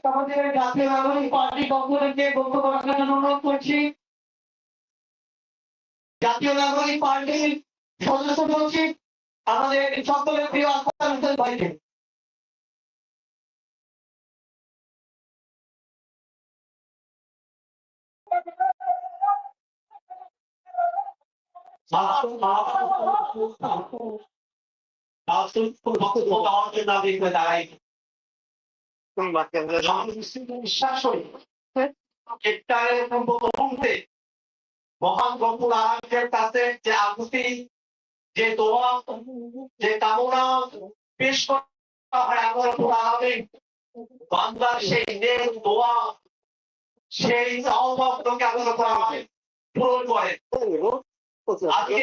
আমাদের জাতীয় নাগরিক পার্টি পক্ষকে বক্তব্য রাখার জন্য অনুরোধ করছি। জাতীয় নাগরিক পার্টির সদস্য সচিব আমাদের সকলের প্রিয় আফতাব হোসেন ভাইকে। মহান রব্বুল আলামিনের কাছে যে আকুতি, যে দোয়া, যে কামনা পেশ করা হয় আল্লাহ রব্বুল আলামিন বান্দার সেই নেক দোয়া, সেই চাওয়াগুলোকে আল্লাহ রব্বুল আলামিন পূরণ করেন। আজকে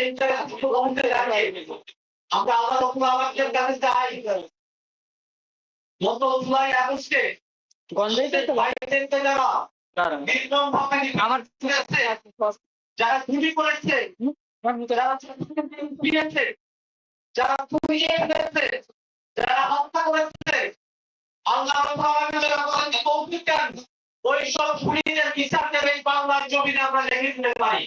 আমরা আল্লাহ রব্বুল আলামিনের কাছে যাই। গত জুলাই আগস্টে যারা গুলি করেছে, যারা যারা হত্যা করেছে, আল্লাহ ওই সব খুনিদের বিচার দেবে বাংলার জমিনে আমরা লিখে দিতে পারি।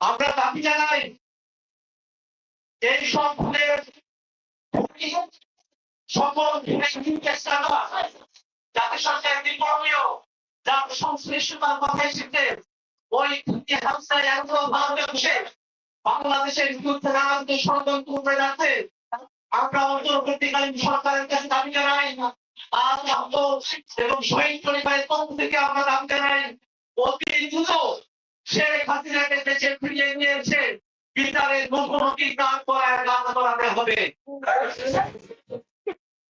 আমরা দাবি জানাই এই সব খুনের সকল জাতিসংঘের বিপ্লবীয় যার সংশ্লিষ্টতার কথা এসেছে ওই বাংলাদেশের বিরুদ্ধে নানান ষড়যন্ত্র করে যাচ্ছে। আমরা অন্তর্বর্তীকালীন সরকারের কাছে দাবি জানাই এবং শহীদ পরিবারের পক্ষ থেকে আমরা দাবি জানাই অতি দ্রুত শেখ হাসিনাকে দেশে ফিরিয়ে নিয়েছে বিচারের মুখোমুখি না করাতে হবে।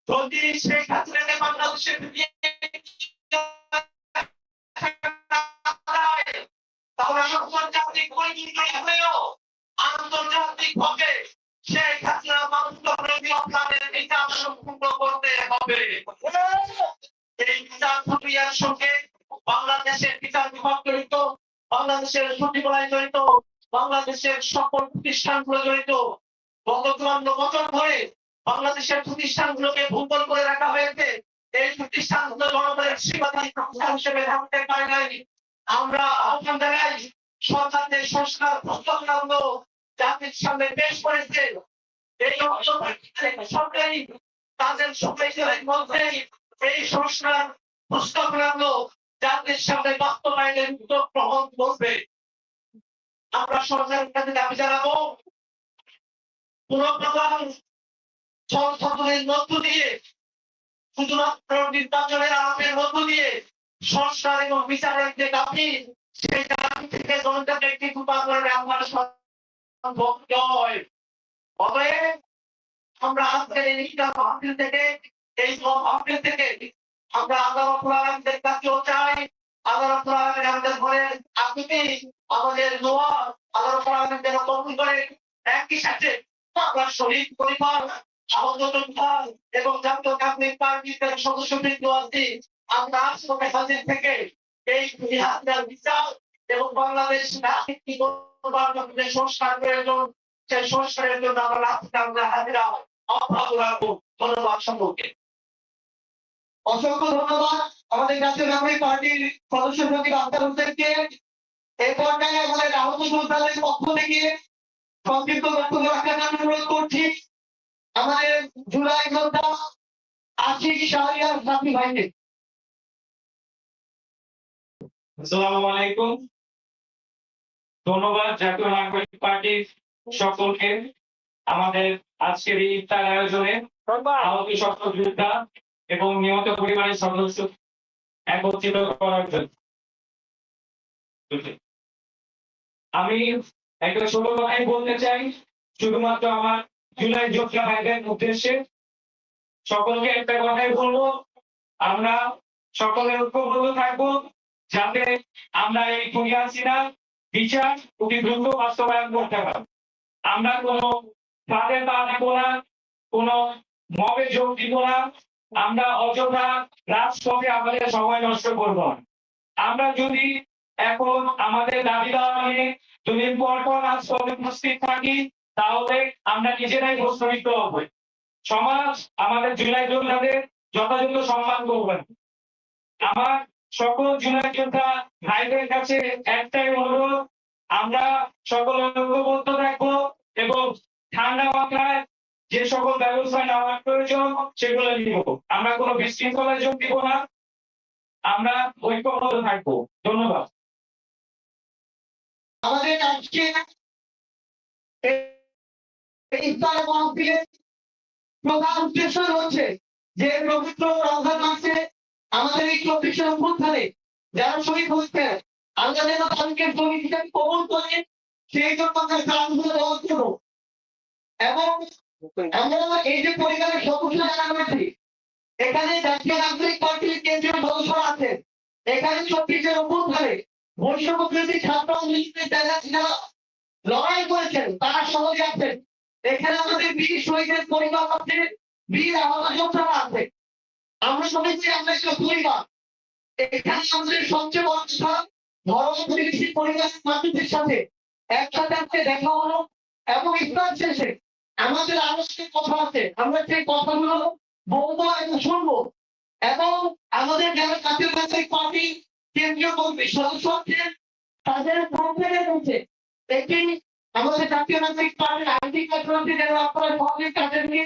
যদি শেখ হাসিনাকে বাংলাদেশে ফিরিয়ে তাহলে আন্তর্জাতিক পরিস্থিতি হলেও আন্তর্জাতিক ভাবে শেখ হাসিনা মানুষের অপরাধের বিচার সম্পূর্ণ করতে হবে। এই বিচার প্রক্রিয়ার সঙ্গে বাংলাদেশের বিচার বিভাগ জড়িত, বাংলাদেশের সচিবালয় জড়িত, বাংলাদেশের সকল প্রতিষ্ঠানগুলো জড়িত। গত 54 বছর ধরে বাংলাদেশের প্রতিষ্ঠানগুলোকে ভূতল করে রাখা হয়েছে। এই প্রতিষ্ঠানগুলো জনগণের সেবাদায়ী প্রতিষ্ঠান হিসেবে থাকতে পারে নাই। আমরা আহ্বান জানাই সরকারের সংস্কার প্রস্তাবনাগুলো জাতির সামনে পেশ করেছে। এই সরকারি তাদের সবাইকে মধ্যে এই সংস্কার প্রস্তাবনাগুলো জাতির সামনে বাস্তবায়নের উদ্যোগ গ্রহণ করবে। আমরা সরকারের কাছে দাবি জানাবো কোন প্রকার সংশোধনের মধ্য দিয়ে, শুধুমাত্র নির্বাচনের আলাপের মধ্য দিয়ে সংস্কার এবং বিচারের যে দাবি, সেই দাবি থেকে জনতাকে একটি রূপান্তরের আমার সম্ভব নয়। অতএব আমরা আজকের এই মাহফিল থেকে, এই মাহফিল থেকে আমরা আদালতের কাছেও চাই, আদালতের আমাদের ঘরের আকুতি, আমাদের দোয়া আদালতের যেন কবুল করে। একই সাথে আমরা শহীদ পরিবার, আহত যোদ্ধা এবং জাতীয় নাগরিক পার্টির সদস্যবৃন্দ আছি, আমরা আশ্রমে হাজির থেকে এই হাসিনার বিচার এবং বাংলাদেশ সংস্কার প্রয়োজন, সেই সংস্কারের জন্য আমরা হাজিরা অব্যাহত রাখবো। ধন্যবাদ সম্পর্কে। অসংখ্য ধন্যবাদ আমাদের জাতীয় নাগরিক পার্টির সদস্য সচিব আফতাব হোসেনকে। এই পর্যায়ে আমাদের আহত যোদ্ধাদের পক্ষ থেকে সংক্ষিপ্ত বক্তব্য রাখার জন্য অনুরোধ করছি আমাদের জুলাই যোদ্ধা আশিক শাহরিয়ার সাথী ভাইকে। আসসালামু আলাইকুম। ধন্যবাদ জাতীয় নাগরিক পার্টির সকলকে আমাদের আজকের এই ইফতার আয়োজনে আহত সকল যোদ্ধা এবং নিহত পরিবারের সদস্য একত্রিত করার জন্য। আমি একটা ছোট কথাই বলতে চাই, শুধুমাত্র আমার জুলাই যোদ্ধা ভাইদের উদ্দেশ্যে। সকলকে একটা কথাই বলবো, আমরা সকলে ঐক্যবদ্ধ থাকবো যাতে আমরা এই খুনি হাসিনা বিচার অতি দ্রুত বাস্তবায়ন করতে পারি। আমরা কোনো ফাঁদে পা দিব না, কোনো মবে যোগ দিব না, আমরা অযথা রাজপথে আমাদের সময় নষ্ট করবো। আমরা যদি এখন আমাদের দাবি দেওয়া নিয়ে দুদিন পর পর রাজপথে উপস্থিত থাকি, তাহলে আমরা নিজেরাই প্রশ্নবিদ্ধ হব। সমাজ আমাদের জুলাই যোদ্ধাদের যথাযথ সম্মান করবেন। আমার সকল জুলাই যোদ্ধা ভাইদের কাছে একটাই অনুরোধ, আমরা সকলে ঐক্যবদ্ধ থাকবো এবং ঠান্ডা মাথায় যে সকল ব্যবস্থা নেওয়ার প্রয়োজন সেগুলো নিব। আমরা কোনো বিশৃঙ্খলায় যোগ দিব না, আমরা ঐক্যবদ্ধ থাকবো। ধন্যবাদ। আমাদের আজকে ইফতার মাহফিলের প্রধান উদ্দেশ্য হচ্ছে যে পবিত্র রমজান মাসে আমাদের এই 24 অভ্যুত্থানে যারা শহীদ হয়েছে আল্লাহ যেন তাদেরকে শহীদ হিসেবে কবুল করে, সেই জন্য আমরা কাজগুলো দেওয়া করব। এবং আমরা এই যে পরিবারের সদস্য যারা রয়েছে, এখানে জাতীয় নাগরিক পার্টির কেন্দ্রীয় সদস্য আছেন, এখানে 24 অভ্যুত্থানে বৈষম্য বিরোধী ছাত্র আন্দোলনের যারা লড়াই করেছেন তারা সহজে আছেন। এখানে আমাদের বীর শহীদের পরিবার আছে, বীর আহত যোদ্ধারা আছে। আমরা সবাই যে আমরা একটা পরিবার। এখানে আমাদের সবচেয়ে বড় কথা, ধর্ম প্রতিবেশী পরিবারের মানুষদের সাথে একসাথে আজকে দেখা হলো এবং ইফতার শেষে আমাদের আরো কথা আছে, আমরা সেই কথাগুলো বলবো এবং শুনবো। এবং আমাদের যারা জাতীয় নাগরিক পার্টি কেন্দ্রীয় কর্মী সদস্য আছেন তাদের প্রোগ্রামে রয়েছে একটি আমাদের জাতীয় নাগরিক পার্টির আইনটি কার্যক্রমে যারা আপনারা সহজে কাজে নিয়ে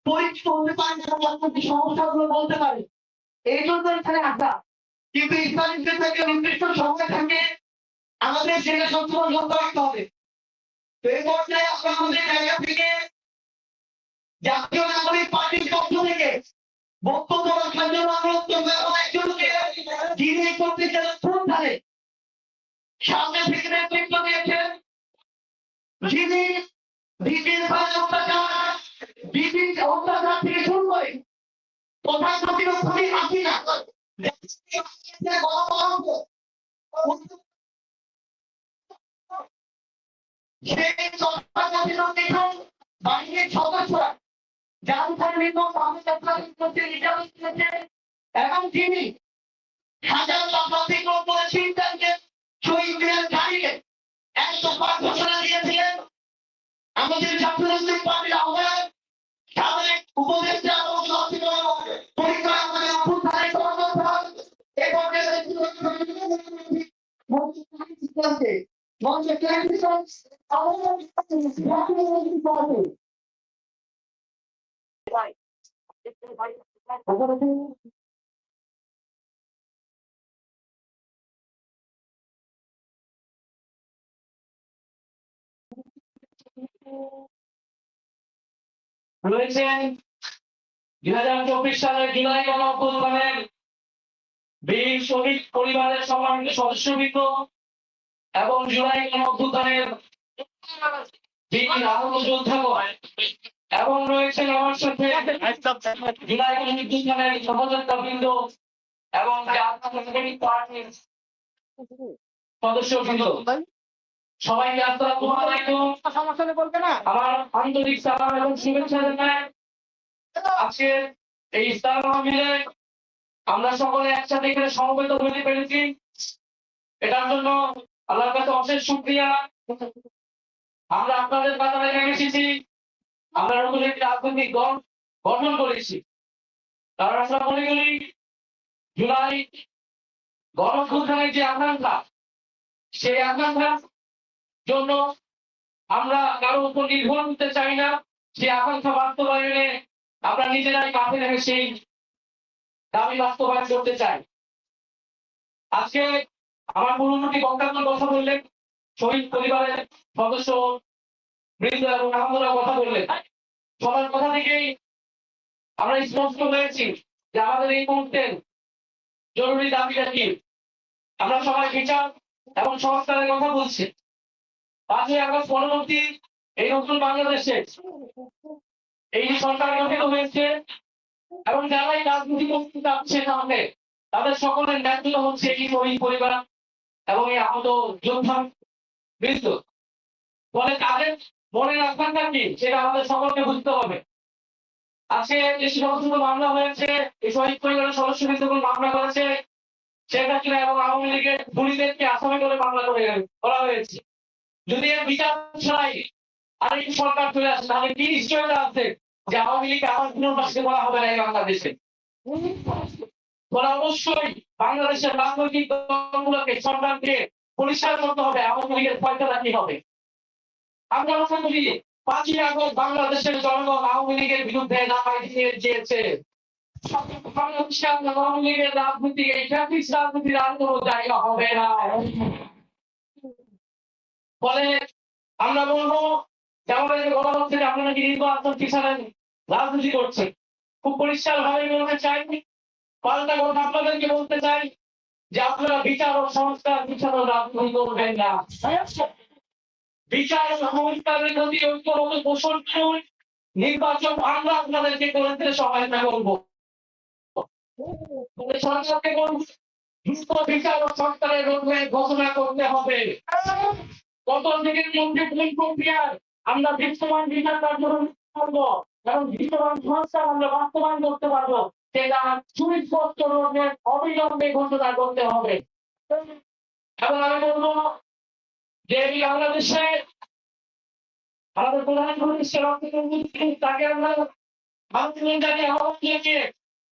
পরিচিত হতে পারেন এবং আপনাদের সমস্যাগুলো বলতে পারে, এই জন্য এখানে আসা। কিন্তু ইসলামিকদের থেকে নির্দিষ্ট সময় থাকে, আমাদের সেটা সবসময় লক্ষ্য রাখতে হবে। তো এই পর্যায়ে আমরা আমাদের জায়গা থেকে জাতীয় নাগরিক পার্টির পক্ষ থেকে বক্তব্য রাখার জন্য অনুরোধ করবো এবং একজনকে যিনি করতে চান প্রধানে সামনে থেকে নেতৃত্ব দিয়েছেন, যিনি ব্রিটিশ অত্যাচার থেকে শুরু করে প্রধানমন্ত্রী খুবই আসি না সেই বাহিনীর সদস্যরা এবং তিনি হাজার অতিক্রম করে সিদ্ধান্তে শহীদদের গাড়িকে 105 ঘোষণা দিয়েছিলেন। আমাদের জাতীয় নাগরিক পার্টির আহ্বায়ক সাবেক উপদেষ্টা এবং পরিচয় আমাদের অভ্যুত্থানের সমালোচক এই পর্যায়ে রয়েছেন 2024 সালের জুলাই গণঅভ্যুত্থানের বীর শহীদ পরিবারের সম্মানিত সদস্যবৃন্দ এবং জুলাই গণঅভ্যুত্থানের বীর আহত যোদ্ধাগণ এবং রয়েছেন আমার সাথে জুলাই গণঅভ্যুত্থানের সহযোদ্ধাবৃন্দ এবং জাতীয় নাগরিক পার্টির সদস্যবৃন্দ, সবাইকে আসসালামু আলাইকুম। আমার আন্তরিক সালাম এবং শুভেচ্ছা জানাই। আজকে এই ইফতার মাহফিলে আমরা সকলে একসাথে এখানে সমবেত হতে পেরেছি, এটার জন্য আল্লাহর কাছে অশেষ শুকরিয়া। আমরা আপনাদের কাতারে নেমে এসেছি, আমরা নতুন একটি রাজনৈতিক দল গঠন করেছি, কারণ আমরা মনে করি জুলাই গণঅভ্যুত্থানের যে আকাঙ্ক্ষা, সেই আকাঙ্ক্ষার জন্য আমরা কারো উপর নির্ভর হতে চাই না। সেই আকাঙ্ক্ষা বাস্তবায়নে আমরা নিজেরাই কাঁধে রেখে সেই দাবি বাস্তবায়ন করতে চাই। আজকে আমার পূর্ববর্তী বক্তাগণ কথা বললেন, শহীদ পরিবারের সদস্য বৃন্দ এবং আহমদরা কথা বললেন, সবার কথা থেকেই আমরা স্পষ্ট হয়েছি যে আমাদের এই মুহূর্তের জরুরি দাবিটা কি। আমরা সবাই বিচার এবং সংস্কারের কথা বলছি। 5ই আগস্ট পরবর্তী এই নতুন বাংলাদেশে এই সরকার গঠিত হয়েছে এবং যারাই রাজনীতি করতে চাচ্ছে সামনে, তাদের সকলের ন্যায্য হচ্ছে এই শহীদ পরিবার এবং এই আহত যোদ্ধা বৃন্দ। ফলে তাদের মনের আকাঙ্ক্ষা কি সেটা আমাদের সকলকে বুঝতে হবে। আজকে যে সমস্ত মামলা হয়েছে, এই শহীদ পরিবারের সদস্যবৃন্দগুলো মামলা করেছে, শেখ হাসিনা এবং আওয়ামী লীগের খুনিদেরকে আসামি করে মামলা করা হয়েছে। যদি এর বিচার ছাড়াই আরেকটি সরকার চলে আসে, তাহলে কি নিশ্চয়তা আছে যে আওয়ামী লীগ আমার পুনর্বাসিত করা হবে না এই বাংলাদেশে। তোরা অবশ্যই বাংলাদেশের রাজনৈতিক দলগুলোকে সরকারকে পরিষ্কার করতে হবে আওয়ামী লীগের ফয়সালা কি হবে। আমরা মনে করি 5ই আগস্ট বাংলাদেশের জনগণ আওয়ামী লীগের বিরুদ্ধে নামাই দিয়ে দিয়েছে। আওয়ামী লীগের রাজনীতি এই ট্রাফিক রাজনীতির আর কোনো জায়গা হবে না। ফলে আমরা বলবো যে আমাদের বলা হচ্ছে যে আপনারা কি নির্বাচন পিছালেন রাজনীতি করছেন। খুব পরিষ্কার ভাবে বলতে চাই, পাল্টা কথা আপনাদেরকে বলতে চাই যে আপনারা বিচার ও সংস্কার পিছানো রাজনীতি করবেন না। বিচার ও সংস্কারের প্রতি ঐক্যবদ্ধ পোষণ করুন। নির্বাচন আমরা আপনাদেরকে করতে সহায়তা করবো। সরকারকে বলবো দ্রুত বিচার ও সংস্কারের রোডম্যাপ ঘোষণা করতে হবে। কত দিনের মধ্যে কোন প্রক্রিয়ায় আমরা বিদ্যমান বিচার কার্যক্রম করবো এবং বিদ্যমান সংস্কার আমরা বাস্তবায়ন করতে পারবো সেটা সুস্পষ্ট রোডম্যাপ অবিলম্বে ঘোষণা করতে হবে। এবং আমি বলবো যে বাংলাদেশে আমাদের প্রধানমন্ত্রী তাকে আমরা আহ্বান দিয়েছে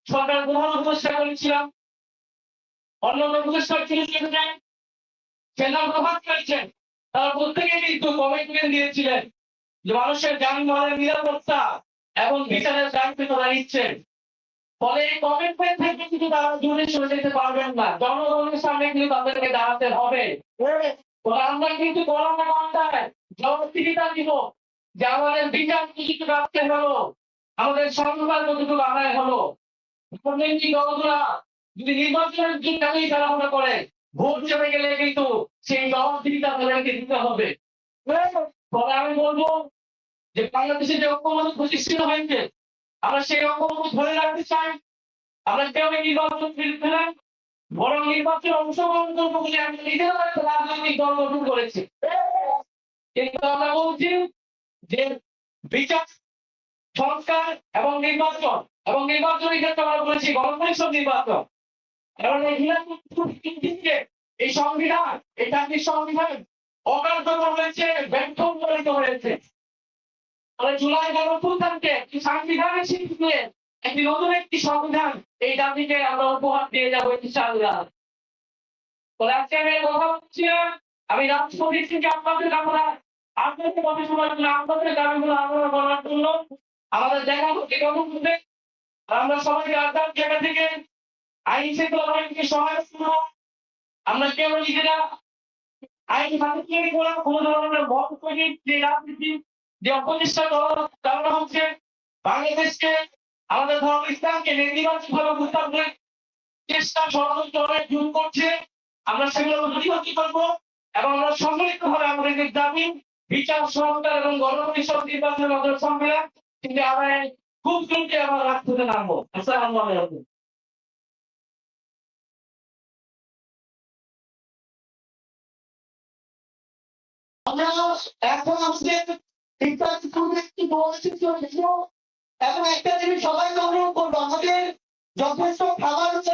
সরকার প্রধান উপদেষ্টা করেছিলাম, অন্যান্য উপদেষ্টা ছিলেন সেনা প্রভাব করেছেন। তারা প্রত্যেকে কিন্তু কমিটমেন্ট দিয়েছিলেন যে মানুষের যানবাহনের নিরাপত্তা এবং বিচারের দায়িত্ব তারা নিচ্ছেন। ফলে এই কমিটমেন্ট থেকে কিন্তু তারা দূরে সরে যেতে পারবেন না, জনগণের সামনে কিন্তু তাদেরকে দাঁড়াতে হবে। আমরা কিন্তু গণমান্দায় জবাবদিহিতা দিব যে আমাদের বিচার কিছু রাখতে হলো, আমাদের সংস্কার কতটুকু আদায় হলো। দলগুলা যদি নির্বাচনের জন্য তাড়াহুড়া করে ভোট চলে গেলে কিন্তু সেই জবাবদিহিতা তাদেরকে দিতে হবে। তবে আমি বলবো যে বাংলাদেশে যে ঐক্যমত প্রতিষ্ঠিত হয়েছে আমরা সেই ঐক্যমত ধরে রাখতে চাই। আমরা কেউ নির্বাচন বিরুদ্ধে না, বরং নির্বাচনে অংশগ্রহণ করবো বলে আমরা নিজেরা রাজনৈতিক দল গঠন করেছি। কিন্তু আমরা বলছি যে বিচার সংস্কার এবং নির্বাচনের ক্ষেত্রে আমরা বলেছি গণপরিষদ নির্বাচন এবং এই সংবিধান এই জাতির সংবিধান অকার্যকর হয়েছে, ব্যর্থ প্রমাণিত হয়েছে। জুলাই গণঅভ্যুত্থানকে একটি সাংবিধানিক স্বীকৃতি দিয়ে একটি নতুন একটি সংবিধান এই জাতিকে আমরা উপহার দিয়ে যাবো ইনশাআল্লাহ। তবে আজকে আমি কথা বলছি না, আমি রাষ্ট্রপতি থেকে আপনাদের আপনাদের কথা শোনার জন্য, আপনাদের দাবিগুলো আলোচনা করার জন্য আমাদের দেখা হচ্ছে কখন হবে। আমরা সবাইকে আপনার জায়গা থেকে আইন শৃঙ্খলা বাহিনীকে সহায়তা করবো। আমরা কেউ নিজেরা আইন ভাঙতে করা কোনো ধরনের ভোট তৈরি যে রাজনীতি যে অপচেষ্টা করা হচ্ছে বাংলাদেশকে আমাদের ধর্ম ইসলামকে নেতিবাচক ভাবে উপস্থাপনের চেষ্টা ষড়যন্ত্র অনেক দূর করছে। আমরা সেগুলো প্রতিহত করবো এবং আমরা সম্মিলিত ভাবে আমাদের দাবি বিচার সংস্কার এবং গণপরিষদ নির্বাচনের মধ্যে সম্মেলন কিন্তু আমরা খুব দ্রুত আমরা রাজপথে নামবো। আসসালামু আলাইকুম। আমরা এখন আমাদের একটি এবং একটা জিনিস সবাই অনুরোধ করবো, আমাদের যথেষ্ট খাবার রয়েছে।